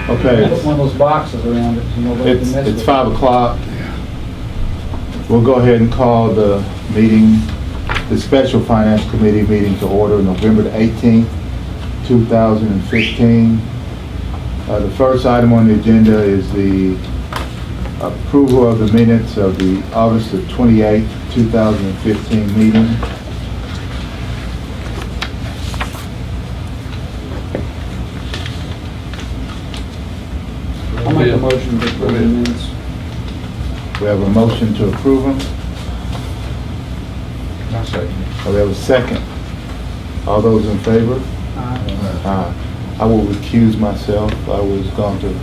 Okay. Put one of those boxes around it so nobody can mess with it. It's 5 o'clock. We'll go ahead and call the meeting, the Special Finance Committee meeting to order November the 18th, 2015. The first item on the agenda is the approval of the minutes of the August the 28th, 2015 meeting. I'll make a motion to approve the minutes. We have a motion to approve them. I'll second. We have a second. All those in favor? Aye. I will recuse myself. I was gone to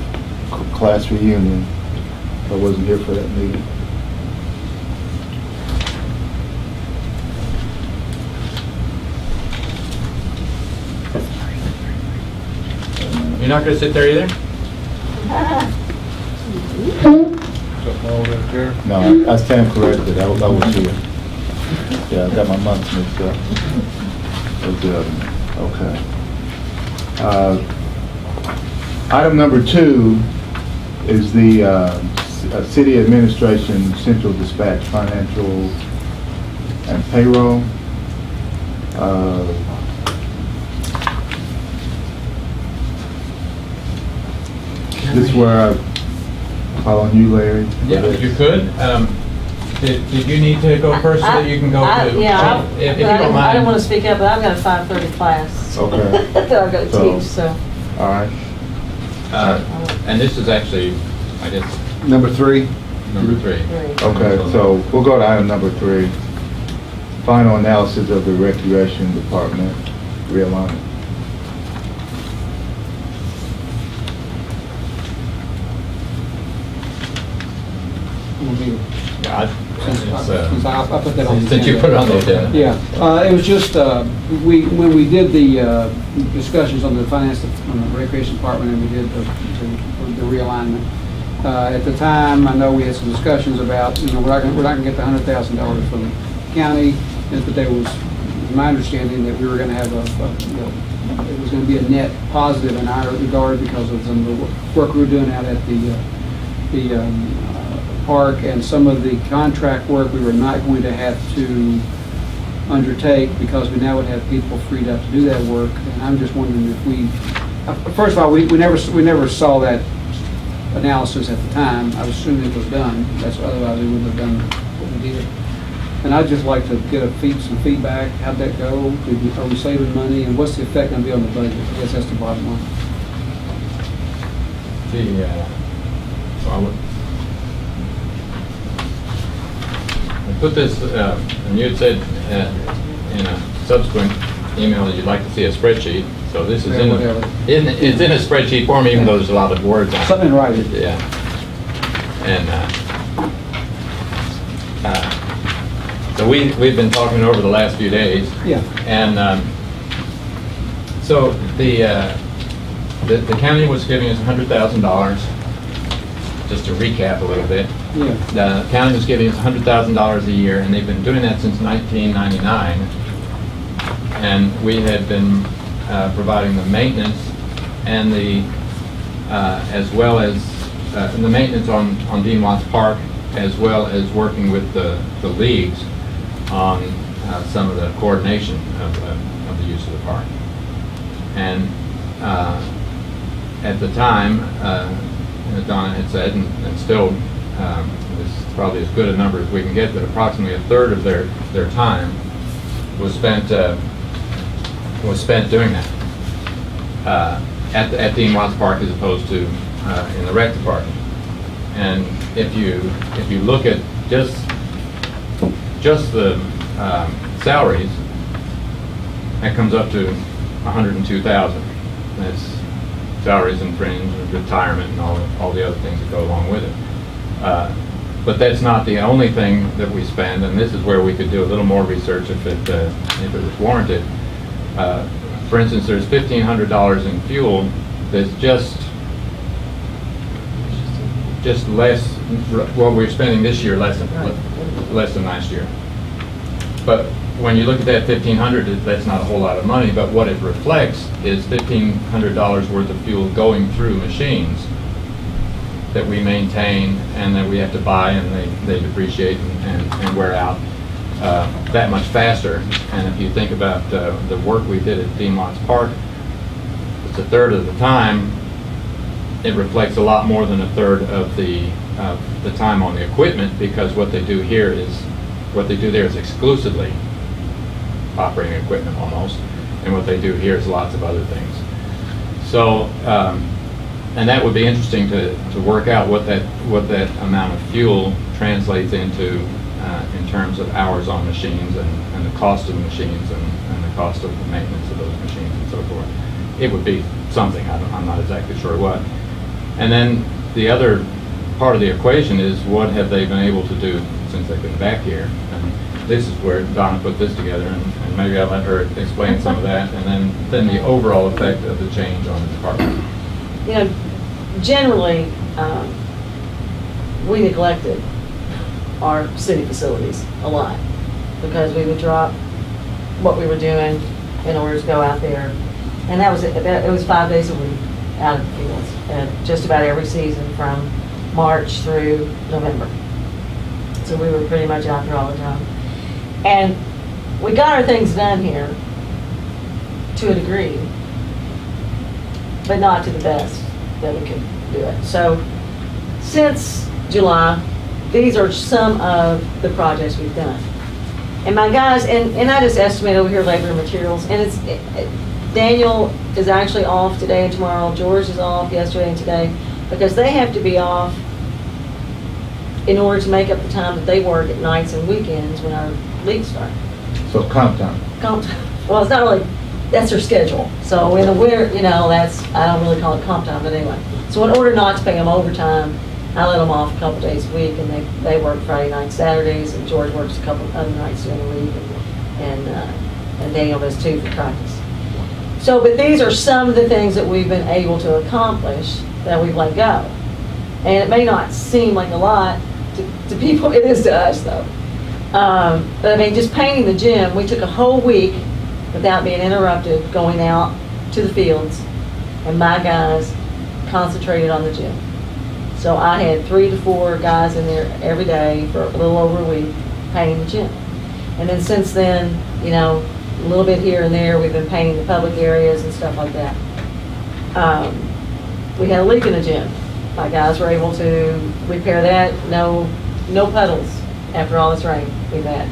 class reunion. I wasn't here for that meeting. You're not gonna sit there either? No, I stand corrected. I was here. Yeah, I got my months mixed up. Okay. Item number 2 is the City Administration Central Dispatch Financial and Payroll. This is where I call on you, Larry. Yeah, if you could. Did you need to go first so that you can go to? Yeah, If you but don't I don't want mind. to speak up, but I've got a 5:30 class. Okay. That I've got to teach, so. All right. And this is actually, I guess, Number 3. number 3. Okay, so we'll go to item number 3. Final analysis of the Recreation Department realignment. Yeah, Since I put that on the since you agenda. put it on the agenda. Yeah, it was just, when we did the discussions on the finance, on the recreation department, and we did the realignment, at the time, I know we had some discussions about, we're not gonna get the $100,000 from the county, but there was my understanding that we were gonna have it was gonna be a net positive in our regard because of some of the work we were doing out at the park, and some of the contract work we were not going to have to undertake because we now would have people freed up to do that work. And I'm just wondering if we, first of all, we never saw that analysis at the time. I was assuming it was done. Otherwise we wouldn't have done what we did. And I'd just like to get some feedback. How'd that go? Are we saving money? And what's the effect going to be on the budget? I guess that's the bottom line. I put this, and you had said in a subsequent email that you'd like to see a spreadsheet. So this is it's in a spreadsheet form, even though there's a lot of words on it. Something in writing. Yeah. And so we've been talking over the last few days. Yeah. And so the county was giving us $100,000. Just to recap a little bit. Yeah. The county was giving us $100,000 a year, and they've been doing that since 1999. And we had been providing the maintenance and the, as well as the maintenance on Dean Watts Park, as well as working with the leagues on some of the coordination of the use of the park. And at the time, Donna had said, and still, this is probably as good a number as we can get, that approximately a third of their time was spent doing that at Dean Watts Park as opposed to in the rec department. And if you look at just the salaries, that comes up to $102,000. That's salaries and fringe and retirement and all the other things that go along with it. But that's not the only thing that we spend, and this is where we could do a little more research if it was warranted. For instance, there's $1,500 in fuel that's just less. What we're spending this year less than last year. But when you look at that 1,500, that's not a whole lot of money, but what it reflects is $1,500 worth of fuel going through machines that we maintain and that we have to buy, and they depreciate and wear out that much faster. And if you think about the work we did at Dean Watts Park, it's a third of the time. It reflects a lot more than a third of the time on the equipment, because what they do there is exclusively operating equipment almost, and what they do here is lots of other things. So, and that would be interesting to work out what that amount of fuel translates into in terms of hours on machines and the cost of machines and the cost of the maintenance of those machines and so forth. It would be something, I'm not exactly sure what. And then the other part of the equation is, what have they been able to do since they've been back here? And this is where Donna put this together, and maybe I'll let her explain some of that, and then the overall effect of the change on the department. You know, generally, we neglected our city facilities a lot, because we would drop what we were doing in order to go out there. And that was it. It was 5 days a week out of the fields, and just about every season from March through November. So we were pretty much out there all the time. And we got our things done here to a degree, but not to the best that we could do it. So since July, these are some of the projects we've done. And my guys, and I just estimate over here labor and materials, and Daniel is actually off today and tomorrow. George is off yesterday and today, because they have to be off in order to make up the time that they work at nights and weekends when our leagues start. So comp time. Well, it's not really, that's their schedule. So in the winter, you know, I don't really call it comp time, but anyway. So in order not to pay them overtime, I let them off a couple days a week, and they work Friday nights, Saturdays, and George works a couple other nights during the week, and Daniel does too for practice. So, but these are some of the things that we've been able to accomplish that we've let go. And it may not seem like a lot to people, it is to us though. But I mean, just painting the gym, we took a whole week without being interrupted going out to the fields, and my guys concentrated on the gym. So I had 3 to 4 guys in there every day for a little over a week painting the gym. And then since then, you know, a little bit here and there, we've been painting the public areas and stuff like that. We had a leak in the gym. My guys were able to repair that. No puddles after all this rain we've had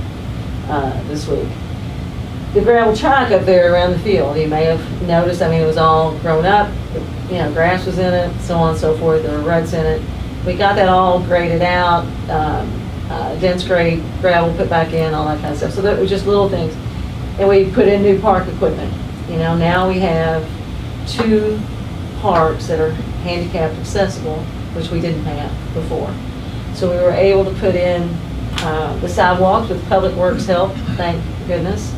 this week. The gravel track up there around the field, you may have noticed, I mean, it was all grown up. You know, grass was in it, so on and so forth. There were ruts in it. We got that all graded out, dense grade gravel put back in, all that kind of stuff. So that was just little things. And we put in new park equipment. You know, now we have 2 parks that are handicap accessible, which we didn't have before. So we were able to put in the sidewalks with Public Works help, thank goodness.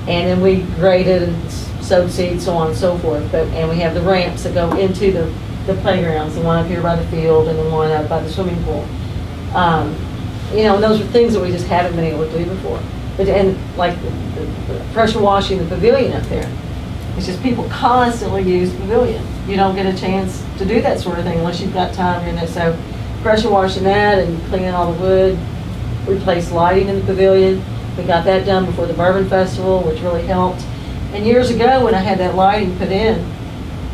And then we graded and sowed seeds, so on and so forth. And we have the ramps that go into the playgrounds, the one up here by the field and the one up by the swimming pool. You know, and those are things that we just haven't been able to do before. And like the pressure washing the pavilion up there, it's just people constantly use the pavilion. You don't get a chance to do that sort of thing unless you've got time in it. So pressure washing that and cleaning all the wood, replace lighting in the pavilion. We got that done before the Bourbon Festival, which really helped. And years ago, when I had that lighting put in,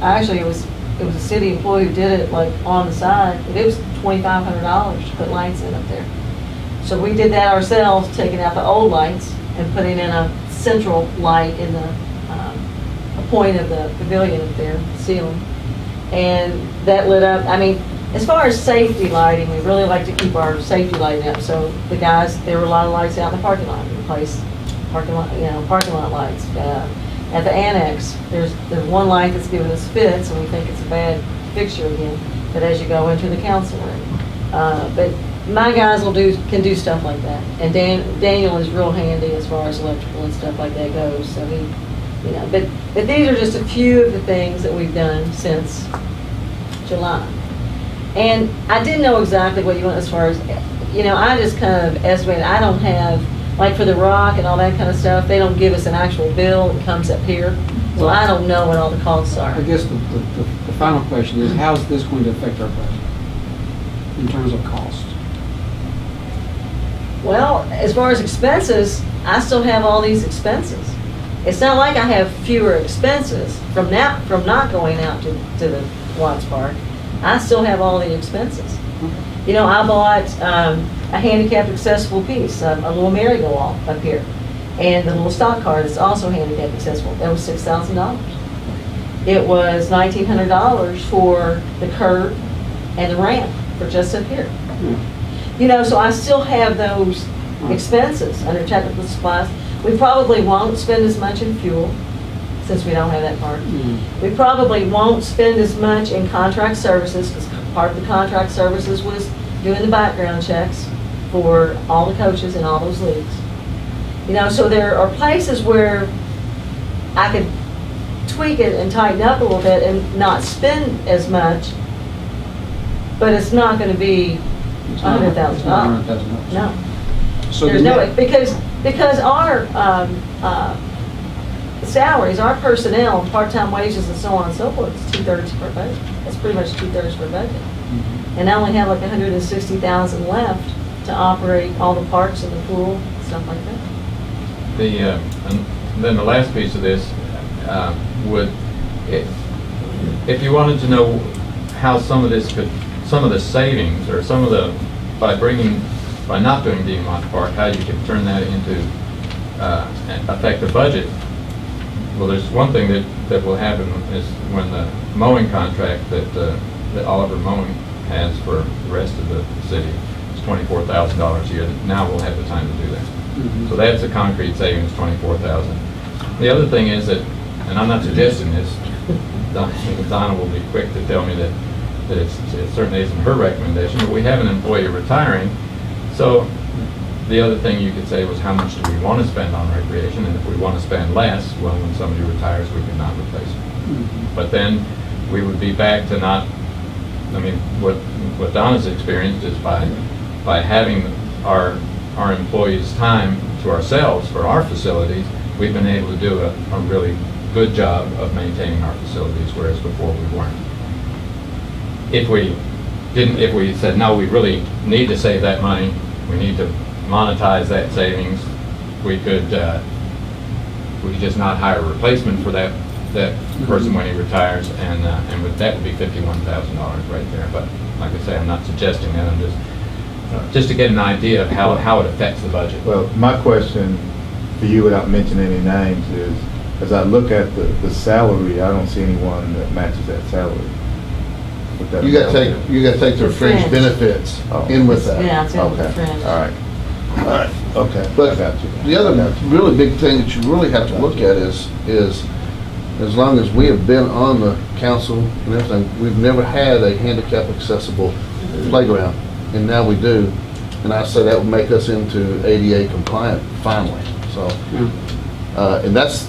it was a city employee who did it like on the side, but it was $2,500 to put lights in up there. So we did that ourselves, taking out the old lights and putting in a central light in the a point of the pavilion up there, ceiling. And that lit up. I mean, as far as safety lighting, we really like to keep our safety lighting up. So the guys, there were a lot of lights out in the parking lot. We replaced parking lot lights. At the annex, there's one light that's giving us fits, and we think it's a bad fixture again. But as you go into the council room, but my guys can do stuff like that. And Daniel is real handy as far as electrical and stuff like that goes. So he, you know, but these are just a few of the things that we've done since July. And I didn't know exactly what you want as far as, you know, I just kind of estimated. I don't have like for the rock and all that kind of stuff, they don't give us an actual bill, it comes up here. So I don't know what all the costs are. I guess the final question is, how is this going to affect our budget in terms of cost? Well, as far as expenses, I still have all these expenses. It's not like I have fewer expenses from not going out to the Watts Park. I still have all the expenses. You know, I bought a handicapped accessible piece, a little merry-go-round up here. And the little stock car that's also handicapped accessible. That was $6,000. It was $1,900 for the curb and the ramp for just up here. You know, so I still have those expenses under technical supplies. We probably won't spend as much in fuel, since we don't have that part. We probably won't spend as much in contract services, because part of the contract services was doing the background checks for all the coaches in all those leagues. You know, so there are places where I could tweak it and tighten up a little bit and not spend as much, but it's not going to be $100,000. No. So There's no way, because our salaries, our personnel, part-time wages and so on and so forth, is 2/3 for budget. That's pretty much 2/3 for budget. And I only have like 160,000 left to operate all the parks and the pool, stuff like that. And then the last piece of this if you wanted to know how some of the savings, or by not doing Dean Watts Park, how you can turn that into affect the budget. Well, there's one thing that will happen is when the mowing contract that Oliver Mowing has for the rest of the city is $24,000 a year. Now we'll have the time to do that. So that's a concrete savings, $24,000. The other thing is that, and I'm not suggesting this, Donna will be quick to tell me that it certainly isn't her recommendation, but we have an employee retiring. So the other thing you could say was, how much do we want to spend on recreation? And if we want to spend less, well, when somebody retires, we can not replace them. But then we would be back to not, I mean, what Donna's experienced is by having our employees' time to ourselves for our facilities, we've been able to do a really good job of maintaining our facilities, whereas before we weren't. If we said, no, we really need to save that money, we need to monetize that savings, we could just not hire a replacement for that person when he retires, and that would be $51,000 right there. But like I say, I'm not suggesting that. I'm just to get an idea of how it affects the budget. Well, my question for you, without mentioning any names, is as I look at the salary, I don't see anyone that matches that salary. You got to take their fringe benefits in with that. Yeah, it's in with the Okay, fringe. all right, okay, I But got you. the other really big thing that you really have to look at is as long as we have been on the council and everything, we've never had a handicap accessible playground, and now we do. And I say that would make us into ADA compliant finally. So, and there's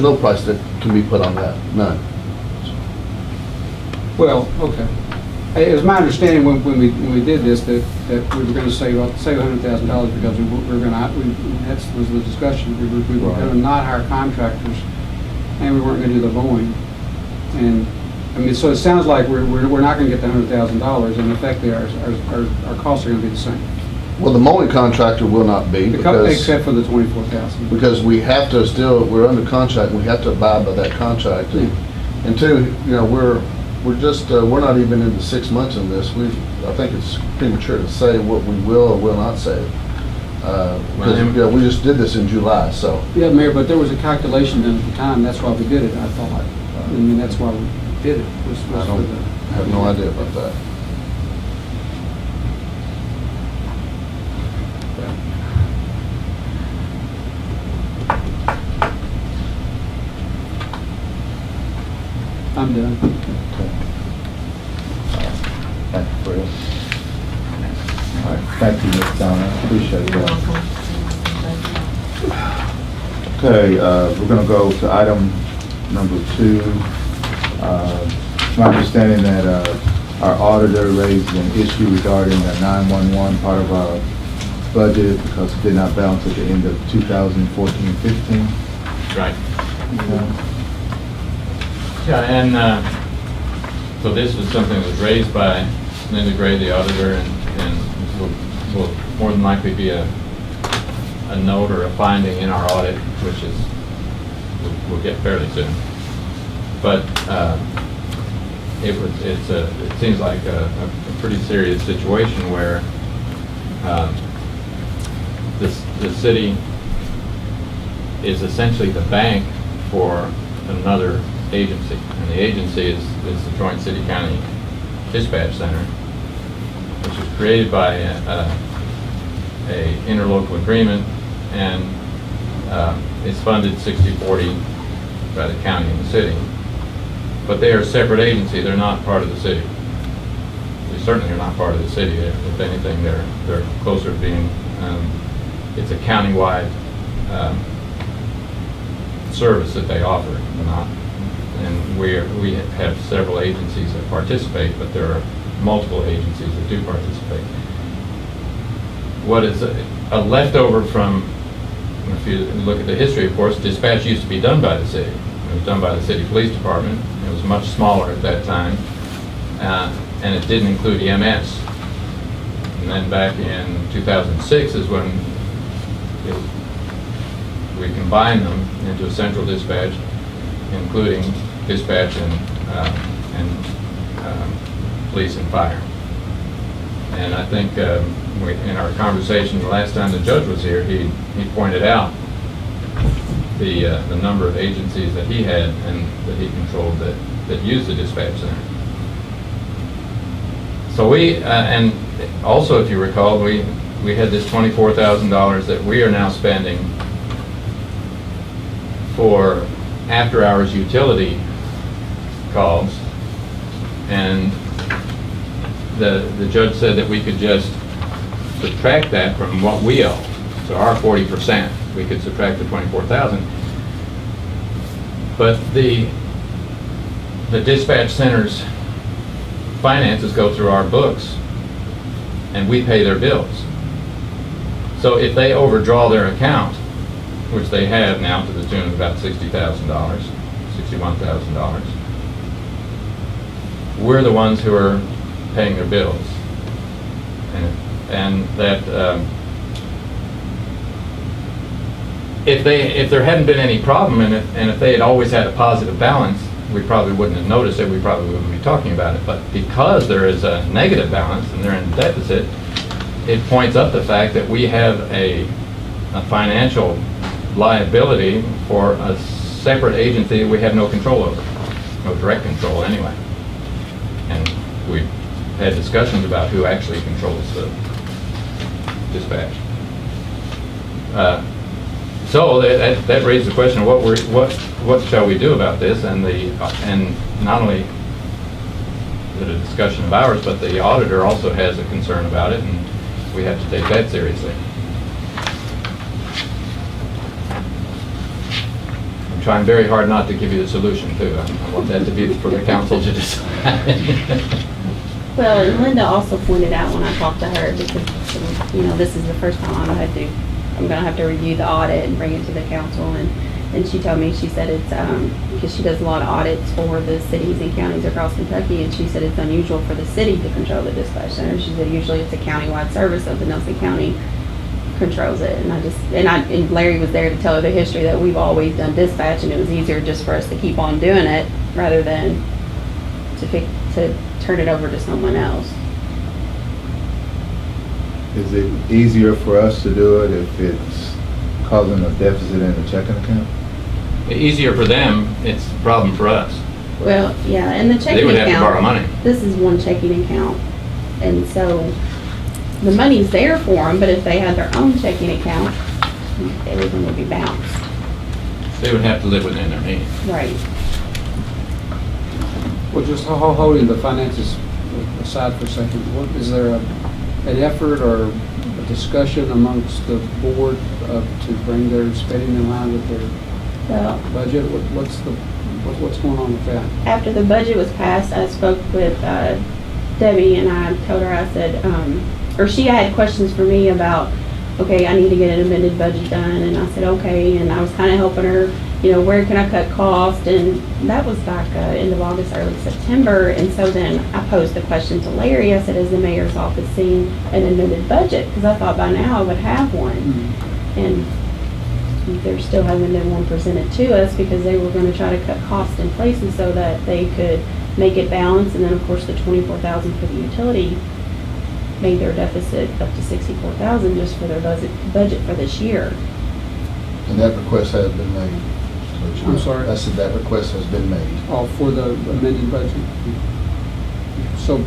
no price that can be put on that, none. Well, okay. It was my understanding when we did this that we were going to save $100,000 because we were going to, that was the discussion, we were going to not hire contractors, and we weren't going to do the mowing. And I mean, so it sounds like we're not going to get the $100,000, and effectively our costs are going to be the same. Well, the mowing contractor will not be, except for the $24,000. because we have to we're under contract, and we have to abide by that contract. And two, you know, we're not even into 6 months in this. I think it's premature to say what we will or will not save. Because we just did this in July, so. Yeah, Mayor, but there was a calculation done at the time. That's why we did it, I thought. I mean, that's why we did it. I have no idea about that. I'm done. Thank you, Fred. All right, thank you, Ms. Donna, appreciate You're that. welcome. Thank you. Okay, we're gonna go to item number 2. It's my understanding that our auditor raised an issue regarding the 911 part of our budgeted because it did not balance at the end of 2014-15. Right. Yeah, and so this was something that was raised by Linda Gray, the auditor, and will more than likely be a note or a finding in our audit, which is we'll get fairly soon. But it seems like a pretty serious situation where the city is essentially the bank for another agency, and the agency is the Joint City County Dispatch Center, which was created by a interlocal agreement, and it's funded 60-40 by the county and the city. But they are a separate agency. They're not part of the city. They certainly are not part of the city. If anything, they're closer to being. It's a countywide service that they offer, not. And we have several agencies that participate, but there are multiple agencies that do participate. What is a leftover from, if you look at the history, of course, dispatch used to be done by the city. It was done by the city police department. It was much smaller at that time, and it didn't include EMS. And then back in 2006 is when we combined them into a central dispatch, including dispatch and police and fire. And I think in our conversation the last time the judge was here, he pointed out the number of agencies that he had and that he controlled that used the dispatch center. So we, and also if you recall, we had this $24,000 that we are now spending for after-hours utility calls, and the judge said that we could just subtract that from what we owe. So our 40%, we could subtract the 24,000. But the dispatch center's finances go through our books, and we pay their bills. So if they overdraw their account, which they have now to the tune of about $60,000, $61,000, we're the ones who are paying their bills. And that if there hadn't been any problem in it, and if they had always had a positive balance, we probably wouldn't have noticed it, we probably wouldn't be talking about it. But because there is a negative balance and they're in deficit, it points up the fact that we have a financial liability for a separate agency we have no control over, no direct control anyway. And we've had discussions about who actually controls the dispatch. So that raised the question of what shall we do about this, and not only is it a discussion of ours, but the auditor also has a concern about it, and we have to take that seriously. I'm trying very hard not to give you a solution too. I want that to be for the council to decide. Well, and Linda also pointed out when I talked to her, because, you know, this is the first time I'm gonna have to review the audit and bring it to the council, and she told me, she said it's, because she does a lot of audits for the cities and counties across Kentucky, and she said it's unusual for the city to control the dispatch center. She said usually it's a countywide service, so the Nelson County controls it. And Larry was there to tell her the history that we've always done dispatch, and it was easier just for us to keep on doing it rather than to turn it over to someone else. Is it easier for us to do it if it's causing a deficit in the checking account? Easier for them, it's a problem for us. Well, yeah, and the checking account. They would have to borrow money. This is one checking account, and so the money's there for them, but if they had their own checking account, everything would be bounced. They would have to live within their means. Right. Well, just holding the finances aside for a second, is there an effort or a discussion amongst the board to bring their spending in line with their budget? What's going on with that? After the budget was passed, I spoke with Debbie, and I told her, I said, or she had questions for me about okay, I need to get an amended budget done, and I said, okay, and I was kind of helping her, where can I cut cost, and that was back end of August, early September, and so then I posed the question to Larry, I said, has the mayor's office seen an amended budget? Because I thought by now I would have one, and there still hasn't been one presented to us, because they were going to try to cut costs in places so that they could make it balance, and then of course the 24,000 for the utility made their deficit up to 64,000 just for their budget for this year. And that request has been made. I'm sorry? I said that request has been made. Oh, for the amended budget. So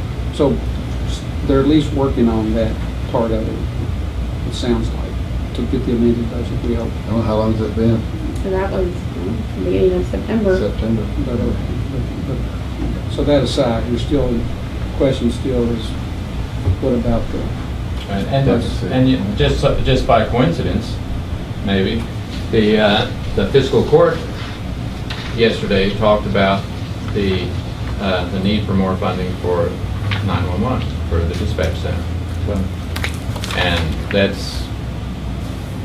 they're at least working on that part of it, it sounds like, to get the amended budget, we hope. I don't know, how long has it been? So that was the beginning of September. September. But, so that aside, you're still, the question still is, what about the, And just by coincidence, maybe, the fiscal court yesterday talked about the need for more funding for 911, for the dispatch center. And that's,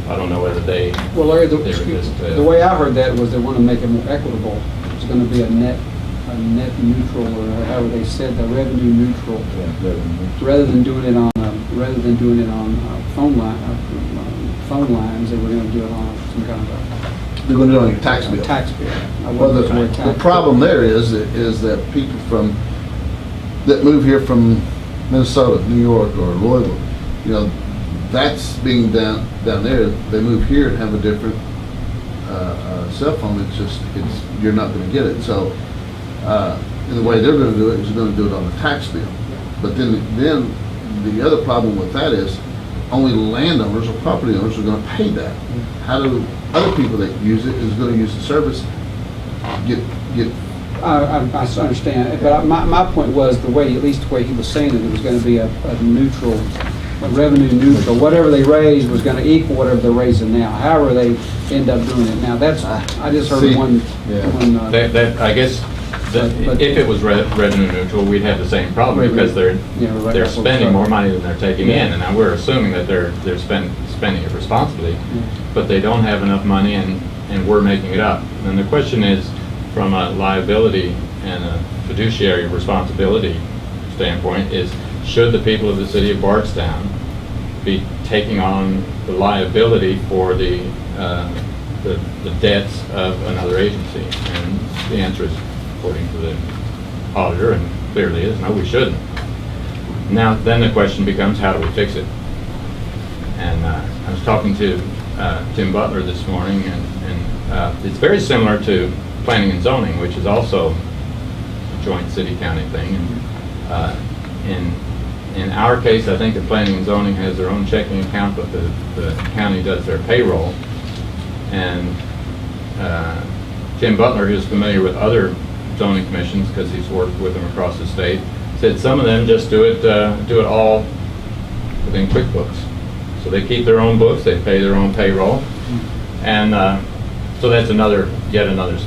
I don't know whether they, well, Larry, they were just, the way I heard that was they want to make it more equitable. It's going to be a net neutral, or however they said, the revenue neutral, rather than doing it on phone lines, they were going to do it on some kind of They're going to do it on your tax bill. tax bill. I Well, wasn't sure what the tax problem bill. there is that people that move here from Minnesota, New York, or Louisville, that's being down there. They move here and have a different cell phone. You're not going to get it. So, and the way they're going to do it is they're going to do it on the tax bill. But then the other problem with that is only landowners or property owners are going to pay that. How do other people that use it is going to use the service get? I understand, but my point was at least the way he was saying it was going to be a neutral, a revenue neutral. Whatever they raised was going to equal whatever they're raising now. However they end up doing it now. That's I just heard one. that I guess if it was revenue neutral, we'd have the same problem because they're spending more money than they're taking in, and we're assuming that they're spending it responsibly, but they don't have enough money, and we're making it up. And the question is, from a liability and a fiduciary responsibility standpoint, is should the people of the city of Bardstown be taking on the liability for the debts of another agency? And the answer is, according to the auditor, and clearly is, no, we shouldn't. Now, then the question becomes, how do we fix it? And I was talking to Tim Butler this morning, and it's very similar to planning and zoning, which is also a joint city-county thing. And in our case, I think the planning and zoning has their own checking account, but the county does their payroll. And Tim Butler, who's familiar with other zoning commissions because he's worked with them across the state, said some of them just do it all within QuickBooks. So they keep their own books, they pay their own payroll, and so that's yet another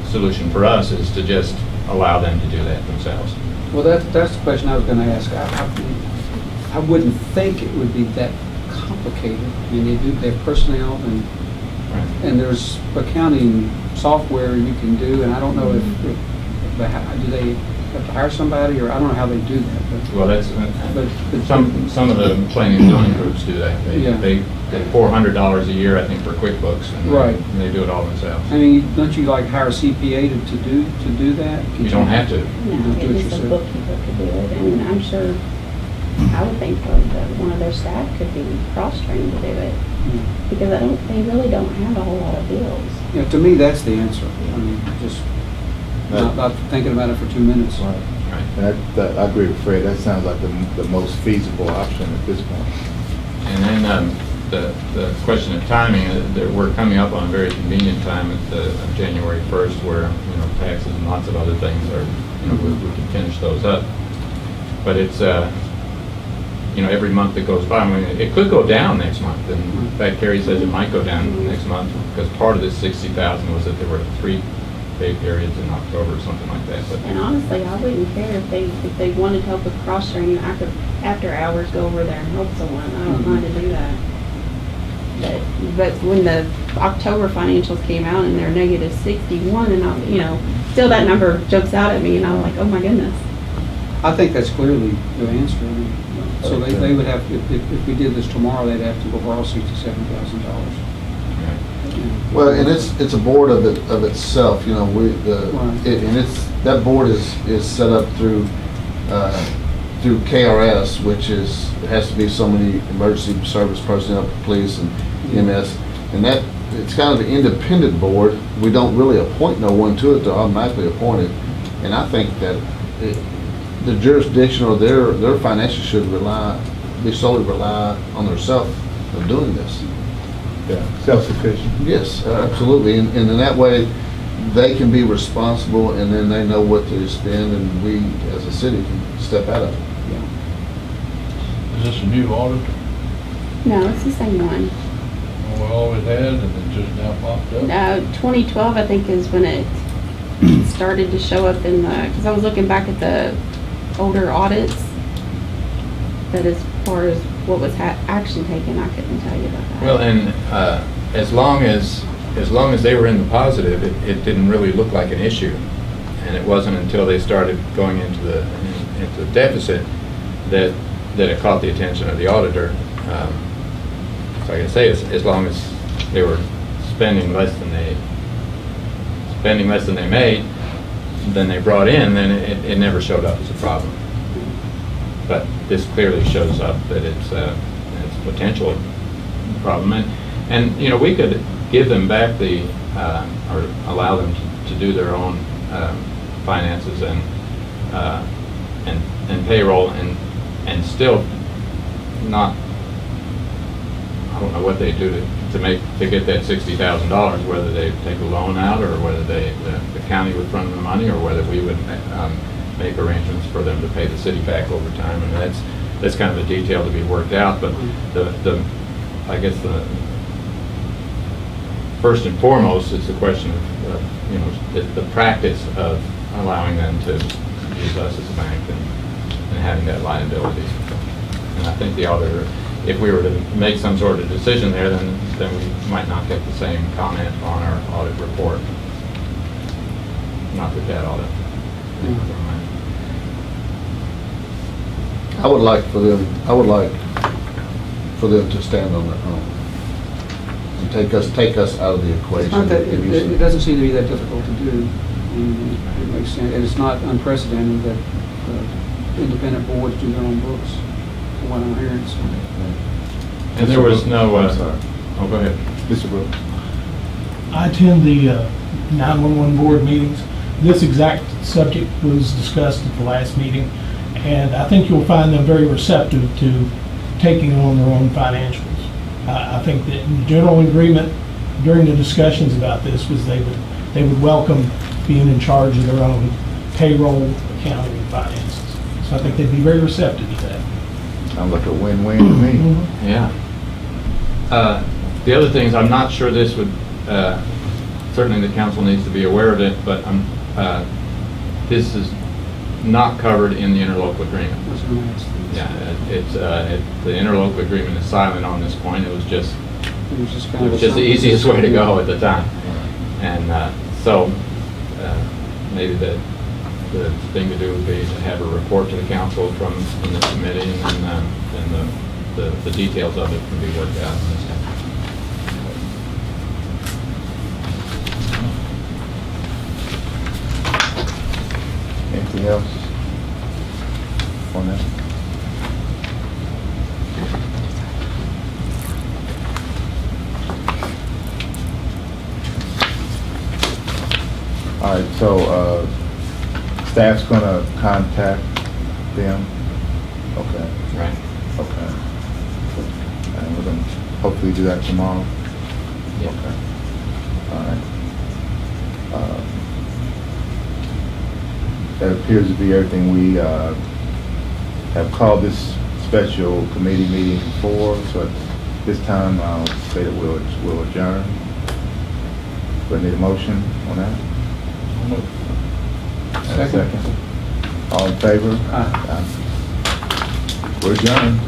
solution for us, is to just allow them to do that themselves. Well, that's the question I was going to ask. I wouldn't think it would be that complicated. I mean, they have personnel and there's accounting software you can do, and I don't know if do they have to hire somebody, or I don't know how they do that. But, well, that's but some of the planning and zoning groups do that. They get $400 a year, I think, for QuickBooks, and they do it all themselves. I mean, don't you hire a CPA to do that? You don't have to. No, do it just a yourself. bookkeeper could do it, and I'm sure, I would think that one of their staff could be cross-trained to do it, because they really don't have a whole lot of bills. Yeah, to me, that's the answer. I mean, just not thinking about it for 2 minutes. Right. I agree with Fred. That sounds like the most feasible option at this point. And then the question of timing, we're coming up on a very convenient time at January 1st, where taxes and lots of other things are, we can finish those up. But it's every month that goes by, I mean, it could go down next month. And in fact, Carrie says it might go down next month, because part of this 60,000 was that there were 3 pay periods in October or something like that. But And honestly, I wouldn't care if they wanted help with cross-training. I could, after hours, go over there and help someone. I don't mind to do that. But when the October financials came out and they're negative 61, and I, you know, still that number jumps out at me, and I'm like, oh my goodness. I think that's clearly the answer. I mean, so they would have, if we did this tomorrow, they'd have to go borrow $67,000. Well, and it's a board of itself, you know, and that board is set up through KRS, which it has to be so many emergency service personnel, police and EMS, and that, it's kind of an independent board. We don't really appoint no one to it, they're automatically appointed. And I think that the jurisdiction or their finances should be solely rely on themselves of doing this. Yeah, self-sufficient. Yes, absolutely, and in that way, they can be responsible, and then they know what to spend, and we, as a city, can step out of it. Is this a new auditor? No, it's the same one. We always had, and it just now popped up? 2012, I think, is when it started to show up in the, because I was looking back at the older audits, that as far as what was action taken, I couldn't tell you about that. Well, and as long as they were in the positive, it didn't really look like an issue. And it wasn't until they started going into the deficit that it caught the attention of the auditor. So I can say, as long as they were spending less than they made, than they brought in, then it never showed up as a problem. But this clearly shows up that it's a potential problem. And you know, we could give them back or allow them to do their own finances and payroll and still not, I don't know what they do to get that $60,000, whether they take a loan out or whether the county would front the money, or whether we would make arrangements for them to pay the city back over time. And that's kind of a detail to be worked out. But I guess the first and foremost is the question of you know, the practice of allowing them to use us as a bank and having that liability. And I think the auditor, if we were to make some sort of decision there, then we might not get the same comment on our audit report. Not that audit. I would like for them to stand on their own and take us out of the equation. It doesn't seem to be that difficult to do. It makes sense, and it's not unprecedented that independent boards do their own books, from what I'm hearing. So. And there was no. I'm sorry. Oh, go ahead. Mr. Brooks. I attend the 911 board meetings. This exact subject was discussed at the last meeting, and I think you'll find them very receptive to taking on their own financials. I think that the general agreement during the discussions about this was they would welcome being in charge of their own payroll, accounting, and finances. So I think they'd be very receptive to that. Sounds like a win-win to me. Yeah. The other things, I'm not sure this would, certainly the council needs to be aware of it, but this is not covered in the interlocal agreement. Yeah, the interlocal agreement is silent on this point. It was just the easiest way to go at the time. And so maybe the thing to do would be to have a report to the council from the committee, and then the details of it can be worked out. Anything else on that? All right, so staff's gonna contact them. Okay. Right. Okay. And we're gonna hopefully do that tomorrow. Yeah. Okay. All right. That appears to be everything. We have called this special committee meeting before, so at this time I'll say that we'll adjourn. Do I need a motion on that? And a second. All in favor? Aye. Aye. We're adjourned.